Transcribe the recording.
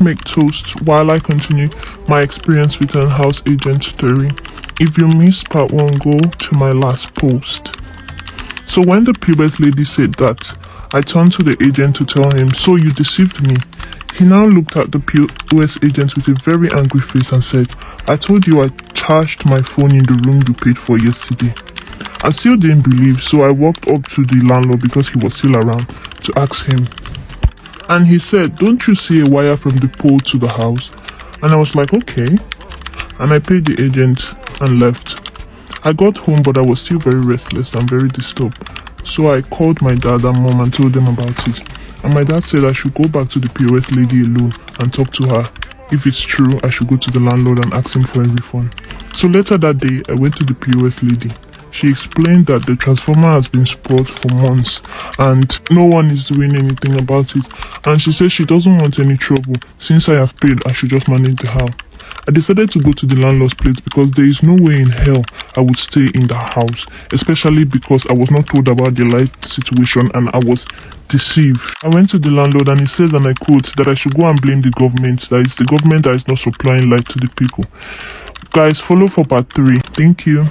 make toast while I continue my experience with an house agent story. If you missed part 1, go to my last post. So when the POS lady said that, I turned to the agent to tell him, "So you deceived me." He now looked at the POS agent with a very angry face and said, "I told you I charged my phone in the room you paid for yesterday." I still didn't believe, so I walked up to the landlord because he was still around to ask him. And he said, "Don't you see a wire from the pole to the house?" And I was like, "Okay." And I paid the agent and left. I got home, but I was still very restless and very disturbed. So I called my dad and mom and told them about it. And my dad said I should go back to the POS lady alone and talk to her. If it's true, I should go to the landlord and ask him for a refund. So later that day, I went to the POS lady. She explained that the transformer has been spoiled for months and no one is doing anything about it. And she said she doesn't want any trouble. Since I have paid, I should just manage the house. I decided to go to the landlord's place because there is no way in hell I would stay in the house, especially because I was not told about the light situation and I was deceived. I went to the landlord and he says, and I quote, that I should go and blame the government, that it's the government that is not supplying light to the people. Guys, follow for part 3. Thank you.